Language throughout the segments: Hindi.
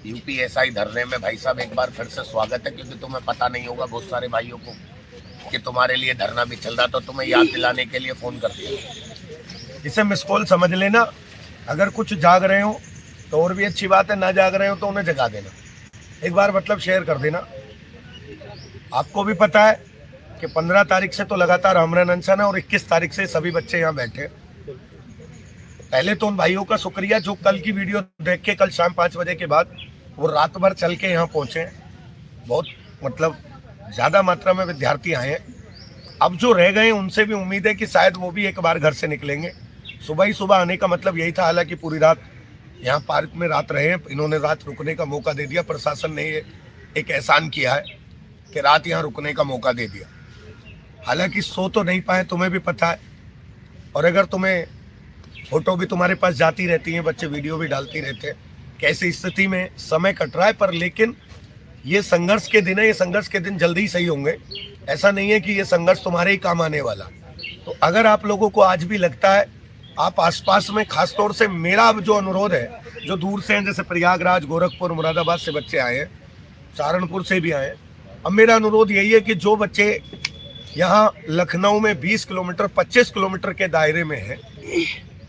यूपीएसआई धरने में भाई साहब एक बार फिर से स्वागत है, क्योंकि तुम्हें पता नहीं होगा बहुत सारे भाइयों को कि तुम्हारे लिए धरना भी चल रहा, तो तुम्हें याद दिलाने के लिए फोन कर दिया। इसे मिस कॉल समझ लेना। अगर कुछ जाग रहे हो तो और भी अच्छी बात है, ना जाग रहे हो तो उन्हें जगा देना, एक बार मतलब शेयर कर देना। आपको भी पता है कि 15 तारीख से तो लगातार आमरण अनशन है और 21 तारीख से सभी बच्चे यहाँ बैठे। पहले तो उन भाइयों का शुक्रिया जो कल की वीडियो देख के कल शाम 5 बजे के बाद वो रात भर चल के यहाँ पहुँचे। बहुत मतलब ज़्यादा मात्रा में विद्यार्थी आए हैं। अब जो रह गए उनसे भी उम्मीद है कि शायद वो भी एक बार घर से निकलेंगे। सुबह ही सुबह आने का मतलब यही था, हालांकि पूरी रात यहाँ पार्क में रात रहे। इन्होंने रात रुकने का मौका दे दिया, प्रशासन ने एक एहसान किया है कि रात यहाँ रुकने का मौका दे दिया। हालांकि सो तो नहीं पाए, तुम्हें भी पता है। और अगर तुम्हें फोटो भी तुम्हारे पास जाती रहती हैं, बच्चे वीडियो भी डालती रहते हैं कैसी स्थिति में समय कट रहा है। पर लेकिन ये संघर्ष के दिन है, ये संघर्ष के दिन जल्दी ही सही होंगे। ऐसा नहीं है कि ये संघर्ष तुम्हारे ही काम आने वाला। तो अगर आप लोगों को आज भी लगता है, आप आसपास में, खासतौर से मेरा अब जो अनुरोध है, जो दूर से हैं, जैसे प्रयागराज, गोरखपुर, मुरादाबाद से बच्चे आए हैं, सहारनपुर से भी आए हैं, अब मेरा अनुरोध यही है कि जो बच्चे यहाँ लखनऊ में 20 किलोमीटर 25 किलोमीटर के दायरे में हैं,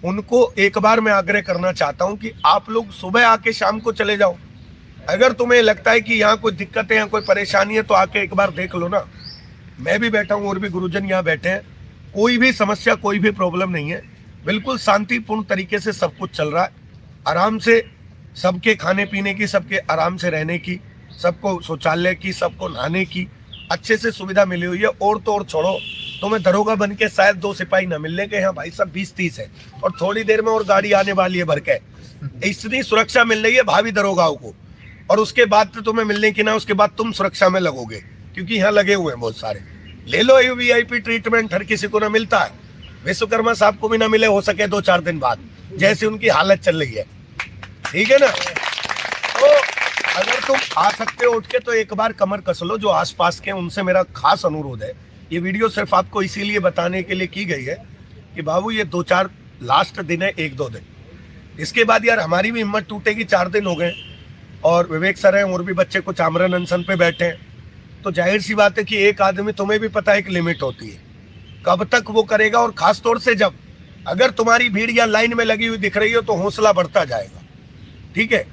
उनको एक बार मैं आग्रह करना चाहता हूँ कि आप लोग सुबह आके शाम को चले जाओ। अगर तुम्हें लगता है कि यहाँ कोई दिक्कत है या कोई परेशानी है तो आके एक बार देख लो ना। मैं भी बैठा हूँ और भी गुरुजन यहाँ बैठे हैं। कोई भी समस्या, कोई भी प्रॉब्लम नहीं है। बिल्कुल शांतिपूर्ण तरीके से सब कुछ चल रहा है। आराम से सबके खाने पीने की, सबके आराम से रहने की, सबको शौचालय की, सबको नहाने की अच्छे से सुविधा मिली हुई है। और तो और छोड़ो, तुम्हें दरोगा बन के शायद 2 सिपाही ना मिलने के, यहाँ भाई सब 20-30 है और थोड़ी देर में और गाड़ी आने वाली है भर के। इतनी सुरक्षा मिल रही है भावी दरोगाओं को। और उसके बाद तो तुम्हें मिलने की ना, उसके बाद तुम सुरक्षा में लगोगे, क्योंकि यहाँ लगे हुए हैं बहुत सारे। ले लो ये VIP ट्रीटमेंट, हर किसी को ना मिलता है। विश्वकर्मा साहब को भी ना मिले हो सके 2-4 दिन बाद, जैसे उनकी हालत चल रही है। ठीक है ना? तो अगर तुम आ सकते हो उठ के तो एक बार कमर कस लो। जो आसपास के, उनसे मेरा खास अनुरोध है। ये वीडियो सिर्फ आपको इसीलिए बताने के लिए की गई है कि बाबू ये 2-4 लास्ट दिन है, 1-2 दिन। इसके बाद यार हमारी भी हिम्मत टूटेगी। 4 दिन हो गए और विवेक सर हैं और भी बच्चे कुछ आमरण अनशन पे बैठे हैं। तो जाहिर सी बात है कि एक आदमी, तुम्हें भी पता है, एक लिमिट होती है कब तक वो करेगा। और खास तौर से जब अगर तुम्हारी भीड़ या लाइन में लगी हुई दिख रही हो तो हौसला बढ़ता जाएगा। ठीक है?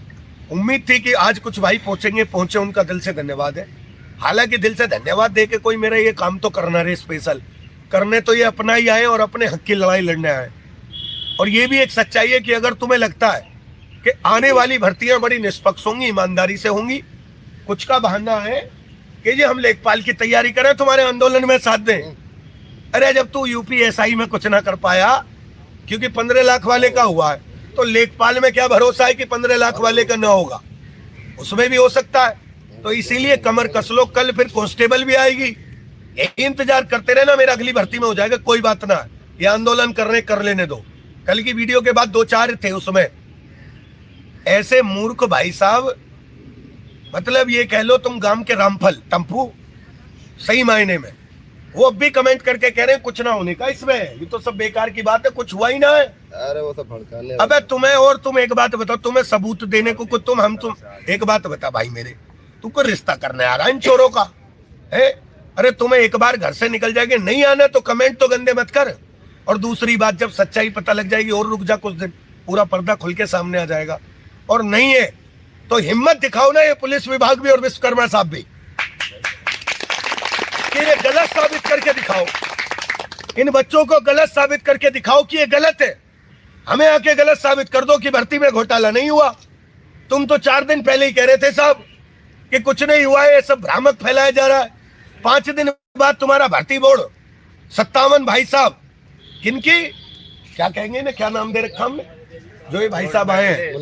उम्मीद थी कि आज कुछ भाई पहुंचे, उनका दिल से धन्यवाद है। हालांकि दिल से धन्यवाद दे के कोई मेरा ये काम तो करना रहे स्पेशल करने, तो ये अपना ही आए और अपने हक की लड़ाई लड़ने आए। और ये भी एक सच्चाई है कि अगर तुम्हें लगता है कि आने वाली भर्तियां बड़ी निष्पक्ष होंगी, ईमानदारी से होंगी, कुछ का बहाना है कि जी हम लेखपाल की तैयारी करें, तुम्हारे आंदोलन में साथ दें। अरे जब तू यूपीएसआई में कुछ ना कर पाया क्योंकि 15 लाख वाले का हुआ है, तो लेखपाल में क्या भरोसा है कि 15 लाख वाले का ना होगा? उसमें भी हो सकता है। तो इसीलिए कमर कस लो। कल फिर कांस्टेबल भी आएगी, इंतजार करते रहना, मेरा अगली भर्ती में हो जाएगा, कोई बात ना। ये आंदोलन कर लेने दो। कल की वीडियो के बाद 2-4 थे उसमें ऐसे मूर्ख भाई साहब, मतलब ये कह लो तुम गांव के रामफल टम्पू, सही मायने में। वो अब भी कमेंट करके कह रहे हैं कुछ ना होने का इसमें, ये तो सब बेकार की बात है, कुछ हुआ ही ना है। अरे वो सब भड़काने। अबे तुम्हें, और तुम एक बात बताओ, तुम्हें सबूत देने को कुछ, तुम एक बात बता भाई मेरे, तुमको रिश्ता करने आ रहा है इन चोरों का है? अरे तुम्हें एक बार घर से निकल जाएंगे, नहीं आना तो कमेंट तो गंदे मत कर। और दूसरी बात, जब सच्चाई पता लग जाएगी और रुक जा कुछ दिन, पूरा पर्दा खुल के सामने आ जाएगा। और नहीं है तो हिम्मत दिखाओ ना, ये पुलिस विभाग भी और विश्वकर्मा साहब भी, कि ये गलत साबित करके दिखाओ। इन बच्चों को गलत साबित करके दिखाओ कि ये गलत है। हमें आके गलत साबित कर दो कि भर्ती में घोटाला नहीं हुआ। तुम तो 4 दिन पहले ही कह रहे थे साहब कि कुछ नहीं हुआ है, ये सब भ्रामक फैलाया जा रहा है। 5 दिन बाद तुम्हारा भर्ती बोर्ड 57 भाई साहब, किनकी क्या कहेंगे ना, क्या नाम दे रखा हमने, जो ये भाई साहब आए हैं,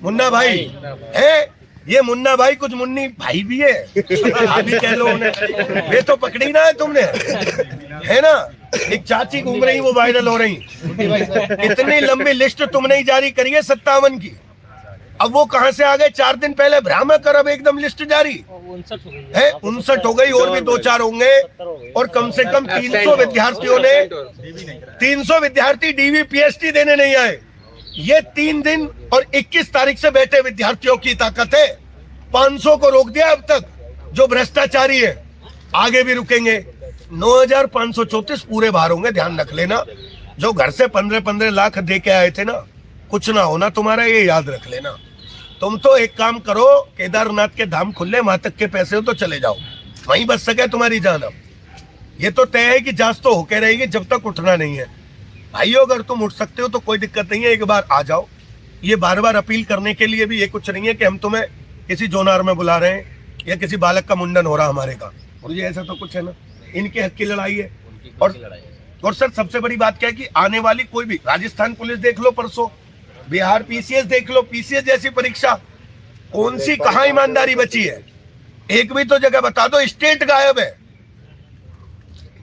मुन्ना भाई है। ये मुन्ना भाई कुछ मुन्नी भाई भी है, अभी कह लो उन्हें। वे तो पकड़ी ना है तुमने, है ना? एक चाची घूम रही, वो वायरल हो रही। इतनी लंबी लिस्ट तुमने ही जारी करी है 57 की। अब वो कहां से आ गए? 4 दिन पहले भ्रामक, और अब एकदम लिस्ट जारी है। 59 हो गई, और भी 2-4 होंगे। और कम से कम 300 विद्यार्थियों ने, 300 विद्यार्थी DV PhD देने नहीं आए। ये 3 दिन और 21 तारीख से बैठे विद्यार्थियों की ताकत है। 500 को रोक दिया अब तक जो भ्रष्टाचारी है, आगे भी रुकेंगे। 9,534 पूरे बाहर होंगे, ध्यान रख लेना। जो घर से 15-15 लाख दे के आए थे ना, कुछ ना होना तुम्हारा, ये याद रख लेना। तुम तो एक काम करो, केदारनाथ के धाम खुले, वहां तक के पैसे हो तो चले जाओ, वहीं बच सके तुम्हारी जान। अब ये तो तय है कि जांच तो होके रहेगी जब तक उठना नहीं है। भाइयों, अगर तुम उठ सकते हो तो कोई दिक्कत नहीं है, एक बार आ जाओ। ये बार बार अपील करने के लिए भी ये कुछ नहीं है कि हम तुम्हें किसी जोनार में बुला रहे हैं या किसी बालक का मुंडन हो रहा हमारे का, और ये ऐसा तो कुछ है ना। इनके हक की लड़ाई है। और सर सबसे बड़ी बात क्या है कि आने वाली कोई भी, राजस्थान पुलिस देख लो परसों, बिहार पीसीएस देख लो, पीसीएस जैसी परीक्षा, कौन सी कहां ईमानदारी बची है? एक भी तो जगह बता दो, स्टेट गायब है।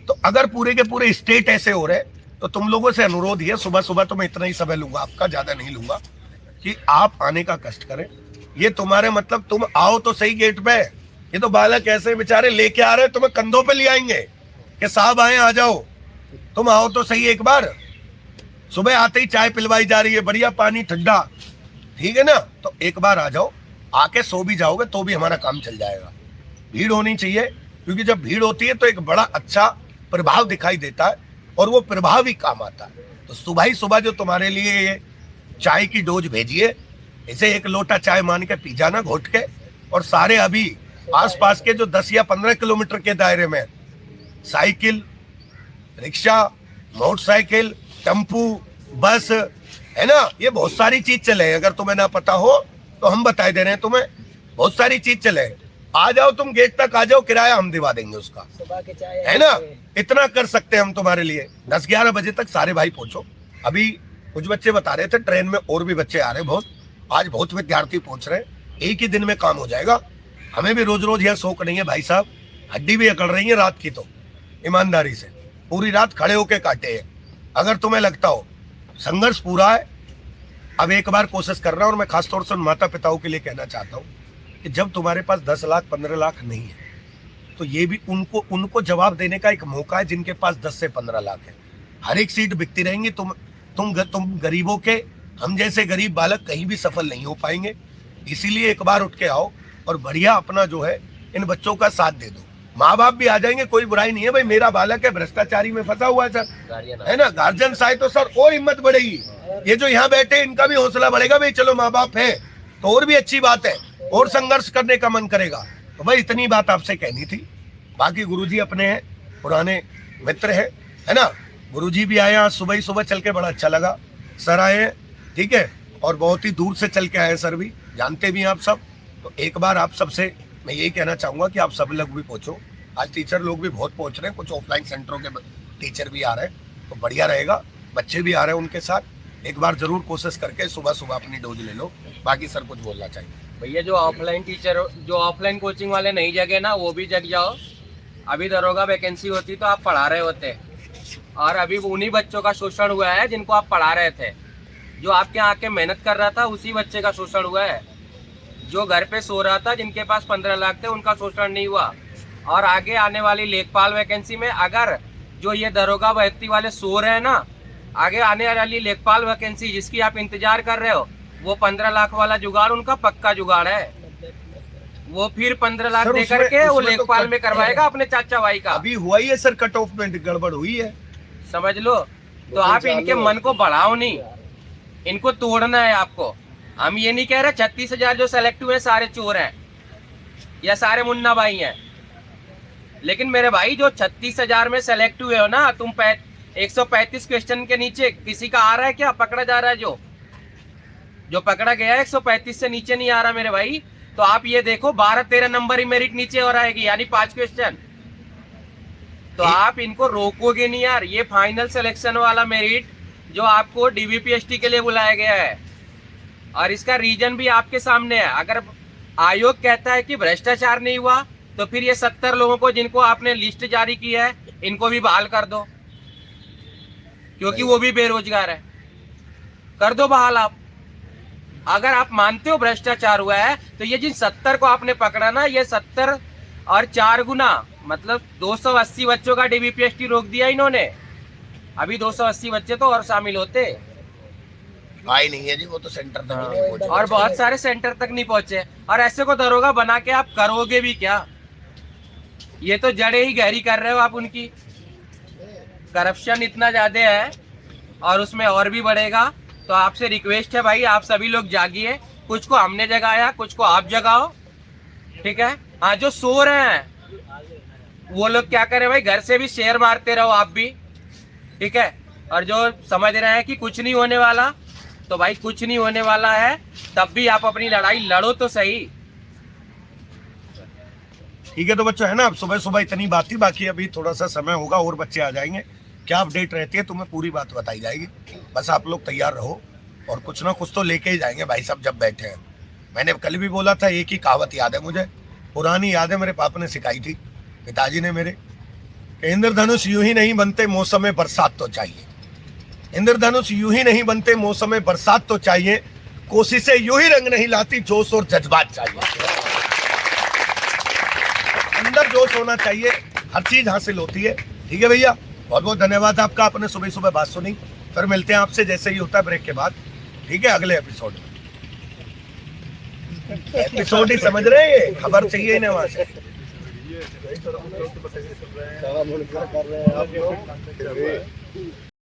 तो अगर पूरे के पूरे स्टेट ऐसे हो रहे तो तुम लोगों से अनुरोध ही है, सुबह सुबह तो मैं इतना ही समय लूंगा आपका, ज्यादा नहीं लूंगा, कि आप आने का कष्ट करें। ये तुम्हारे मतलब, तुम आओ तो सही गेट पे। ये तो बालक ऐसे बेचारे लेके आ रहे हैं, तुम्हें कंधों पे ले आएंगे कि साहब आए, आ जाओ। तुम आओ तो सही एक बार। सुबह आते ही चाय पिलवाई जा रही है, बढ़िया पानी ठंडा, ठीक है ना। तो एक बार आ जाओ, आके सो भी जाओगे तो भी हमारा काम चल जाएगा। भीड़ होनी चाहिए, क्योंकि जब भीड़ होती है तो एक बड़ा अच्छा प्रभाव दिखाई देता है और वो प्रभाव ही काम आता है। तो सुबह ही सुबह जो तुम्हारे लिए ये चाय की डोज भेजिए, इसे एक लोटा चाय मान के पी जाना घोट के। और सारे अभी आसपास के जो 10 या 15 किलोमीटर के दायरे में साइकिल, रिक्शा, मोटरसाइकिल, टेम्पू, बस, है ना, ये बहुत सारी चीज चले। अगर तुम्हें ना पता हो तो हम बताए दे रहे हैं तुम्हें, बहुत सारी चीज चले। आ जाओ, तुम गेट तक आ जाओ, किराया हम दिवा देंगे उसका, है ना। इतना कर सकते हैं हम तुम्हारे लिए। 10-11 बजे तक सारे भाई पहुंचो। अभी कुछ बच्चे बता रहे थे ट्रेन में और भी बच्चे आ रहे हैं, बहुत, आज बहुत विद्यार्थी पहुंच रहे हैं। एक ही दिन में काम हो जाएगा। हमें भी रोज रोज यहाँ शौक नहीं है भाई साहब, हड्डी भी अकड़ रही है रात की, तो ईमानदारी से पूरी रात खड़े होके काटे हैं। अगर तुम्हें लगता हो संघर्ष पूरा है, अब एक बार कोशिश कर रहा हूं। और मैं खासतौर से उन माता पिताओं के लिए कहना चाहता हूं कि जब तुम्हारे पास 10 लाख 15 लाख नहीं है, तो ये भी उनको जवाब देने का एक मौका है जिनके पास 10 से 15 लाख है। हर एक सीट बिकती रहेंगी। तुम गरीबों के, हम जैसे गरीब बालक कहीं भी सफल नहीं हो पाएंगे। इसीलिए एक बार उठ के आओ और बढ़िया अपना जो है इन बच्चों का साथ दे दो। माँ बाप भी आ जाएंगे, कोई बुराई नहीं है भाई, मेरा बालक है भ्रष्टाचारी में फंसा हुआ है सर, है ना। गार्जियन साइड तो सर और हिम्मत बढ़ेगी। ये जो यहाँ बैठे इनका भी हौसला बढ़ेगा, भाई चलो माँ बाप है तो और भी अच्छी बात है, और संघर्ष करने का मन करेगा। तो भाई इतनी बात आपसे कहनी थी। बाकी गुरुजी अपने हैं, पुराने मित्र हैं, है ना। गुरुजी भी आए आज सुबह ही, सुबह चल के बड़ा अच्छा लगा। सर आए हैं, ठीक है, और बहुत ही दूर से चल के आए सर भी, जानते भी हैं आप सब। तो एक बार आप सबसे मैं यही कहना चाहूंगा कि आप सब लोग भी पहुंचो। आज टीचर लोग भी बहुत पहुंच रहे हैं, कुछ ऑफलाइन सेंटरों के टीचर भी आ रहे हैं, तो बढ़िया रहेगा। बच्चे भी आ रहे हैं उनके साथ। एक बार जरूर कोशिश करके सुबह सुबह अपनी डोज ले लो। बाकी सर कुछ बोलना चाहिए? भैया जो ऑफलाइन टीचर, जो ऑफलाइन कोचिंग वाले नहीं जगे ना, वो भी जग जाओ। अभी दरोगा वैकेंसी होती तो आप पढ़ा रहे होते, और अभी उन्हीं बच्चों का शोषण हुआ है जिनको आप पढ़ा रहे थे। जो आपके यहाँ आके मेहनत कर रहा था उसी बच्चे का शोषण हुआ है। जो घर पे सो रहा था, जिनके पास 15 लाख थे, उनका शोषण नहीं हुआ। और आगे आने वाली लेखपाल वैकेंसी में अगर जो ये दरोगा भर्ती वाले सो रहे हैं ना, आगे आने वाली लेखपाल वैकेंसी जिसकी आप इंतजार कर रहे हो, वो 15 लाख वाला जुगाड़ उनका पक्का जुगाड़ है। वो फिर 15 लाख दे करके वो लेखपाल में करवाएगा अपने चाचा भाई का। अभी हुआ ही है सर, कट ऑफ में गड़बड़ हुई है, समझ लो। तो आप इनके मन को बढ़ाओ नहीं, इनको तोड़ना है आपको। हम ये नहीं कह रहे 36,000 जो सेलेक्ट हुए सारे चोर हैं या सारे मुन्ना भाई हैं, लेकिन मेरे भाई जो 36,000 में सेलेक्ट हुए हो ना, तुम 135 क्वेश्चन के नीचे किसी का आ रहा है क्या? पकड़ा जा रहा है? जो पकड़ा गया है 135 से नीचे नहीं आ रहा मेरे भाई। तो आप ये देखो 12-13 नंबर ही मेरिट नीचे और आएगी, यानी 5 क्वेश्चन। तो आप इनको रोकोगे नहीं यार। ये फाइनल सिलेक्शन वाला मेरिट जो आपको डीबीपीएसटी के लिए बुलाया गया है, और इसका रीजन भी आपके सामने है। अगर आयोग कहता है कि भ्रष्टाचार नहीं हुआ, तो फिर ये 70 लोगों को जिनको आपने लिस्ट जारी की है, इनको भी बहाल कर दो, क्योंकि वो भी बेरोजगार है। कर दो बहाल आप। अगर आप मानते हो भ्रष्टाचार हुआ है, तो ये जिन 70 को आपने पकड़ा ना, ये 70 और 4 गुना, मतलब 280 बच्चों का डीबीपीएसटी रोक दिया इन्होंने। अभी 280 बच्चे तो और शामिल होते। भाई नहीं है जी, वो तो सेंटर तक ही नहीं पहुंचा। और बहुत सारे सेंटर तक नहीं पहुंचे, और ऐसे को दरोगा बना के आप करोगे भी क्या? ये तो जड़ें ही गहरी कर रहे हो आप उनकी। करप्शन इतना ज्यादा है और उसमें और भी बढ़ेगा। तो आपसे रिक्वेस्ट है भाई, आप सभी लोग जागिए। कुछ को हमने जगाया, कुछ को आप जगाओ, ठीक है। हाँ, जो सो रहे हैं वो लोग क्या करें भाई, घर से भी शेयर मारते रहो आप भी, ठीक है। और जो समझ रहे हैं कि कुछ नहीं होने वाला, तो भाई कुछ नहीं होने वाला है, तब भी आप अपनी लड़ाई लड़ो तो सही। ठीक है, तो बच्चों है ना, अब सुबह सुबह इतनी बात ही, बाकी अभी थोड़ा सा समय होगा और बच्चे आ जाएंगे। क्या अपडेट रहती है तुम्हें पूरी बात बताई जाएगी, बस आप लोग तैयार रहो। और कुछ ना कुछ तो लेके ही जाएंगे भाई साहब जब बैठे हैं। मैंने कल भी बोला था, एक ही कहावत याद है मुझे, पुरानी याद है, मेरे पापा ने सिखाई थी, पिताजी ने मेरे, कि इंद्रधनुष यूं ही नहीं बनते, मौसम बरसात तो चाहिए। इंद्रधनुष यूं ही नहीं बनते, मौसम बरसात तो चाहिए। कोशिशें यूं ही रंग नहीं लाती, जोश और जज्बात चाहिए। अंदर जोश होना चाहिए, हर चीज हासिल होती है। ठीक है भैया, बहुत बहुत धन्यवाद आपका, आपने सुबह सुबह बात सुनी। फिर मिलते हैं आपसे जैसे ही होता है ब्रेक के बाद, ठीक है, अगले एपिसोड में। एपिसोड ही समझ रहे हैं, खबर चाहिए इन्हें वहां से। कर रहे हैं आप लोग।